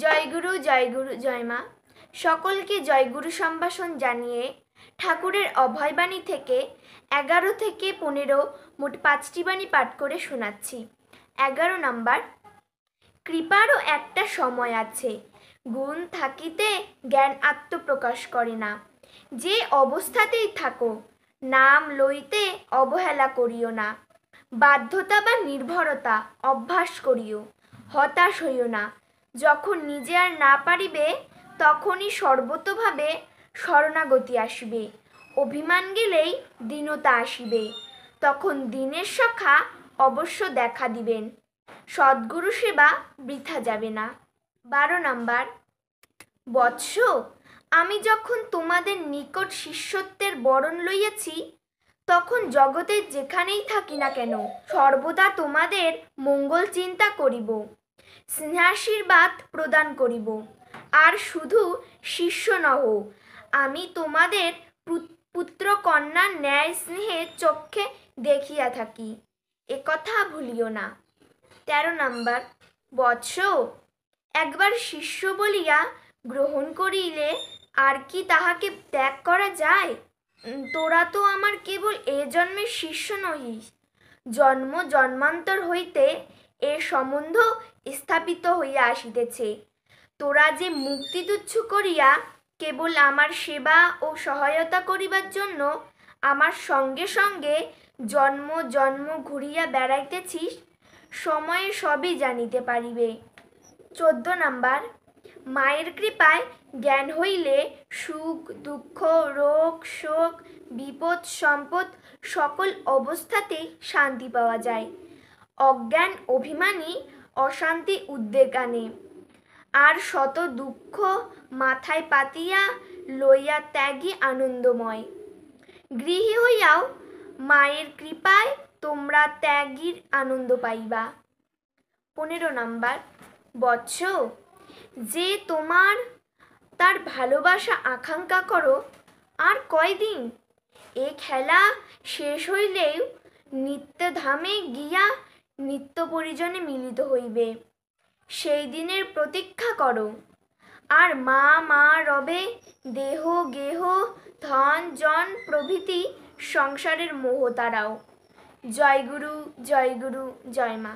জয়গুরু জয়গুরু জয় মা। সকলকে জয়গুরু সম্ভাষণ জানিয়ে ঠাকুরের অভয়বাণী থেকে 11 থেকে 15 মোট 5টি বাণী পাঠ করে শোনাচ্ছি। 11 নম্বর। কৃপারও একটা সময় আছে, গুণ থাকিতে জ্ঞান আত্মপ্রকাশ করে না। যে অবস্থাতেই থাকো, নাম লইতে অবহেলা করিও না। বাধ্যতা বা নির্ভরতা অভ্যাস করিও, হতাশ হইও না। যখন নিজে আর না পারিবে, তখনই সর্বতোভাবে শরণাগতি আসিবে। অভিমান গেলেই দীনতা আসিবে, তখন দীনের সখা অবশ্য দেখা দিবেন। সদ্গুরু সেবা বৃথা যাবে না। 12 নম্বর। বৎস, আমি যখন তোমাদের নিকট শিষ্যত্বের বরণ লইয়াছি, তখন জগতে যেখানেই থাকি না কেন সর্বদা তোমাদের মঙ্গল চিন্তা করিব, স্নেহাশীর্বাদ প্রদান করিব। আর শুধু শিষ্য নহ, আমি তোমাদের পুত্র কন্যার ন্যায় স্নেহের চক্ষে দেখিয়া থাকি, একথা ভুলিও না। 13 নম্বর। বৎস, একবার শিষ্য বলিয়া গ্রহণ করিলে আর কি তাহাকে ত্যাগ করা যায়? তোরা তো আমার কেবল এ জন্মের শিষ্য নহিস, জন্ম জন্মান্তর হইতে এর সম্বন্ধ স্থাপিত হইয়া আসিতেছে। তোরা যে মুক্তি তুচ্ছ করিয়া কেবল আমার সেবা ও সহায়তা করিবার জন্য আমার সঙ্গে সঙ্গে জন্ম জন্ম ঘুরিয়া বেড়াইতেছিস, সময়ে সবই জানিতে পারিবে। 14 নম্বর। মায়ের কৃপায় জ্ঞান হইলে সুখ দুঃখ রোগ শোক বিপদ সম্পদ সকল অবস্থাতেই শান্তি পাওয়া যায়। অজ্ঞান অভিমানী অশান্তি উদ্বেগ আনে, আর শত দুঃখ মাথায় পাতিয়া লইয়া ত্যাগী আনন্দময়। গৃহী হইয়াও মায়ের কৃপায় তোমরা ত্যাগীর আনন্দ পাইবা। 15 নম্বর। বৎস, যে তোমার তার ভালোবাসা আকাঙ্ক্ষা করো, আর কয়দিন এ খেলা শেষ হইলেও নিত্যধামে গিয়া নিত্য পরিজনে মিলিত হইবে, সেই দিনের প্রতীক্ষা করো। আর মা মা রবে দেহ গেহ ধন জন প্রভৃতি সংসারের মোহ তারাও। জয় গুরু জয় মা।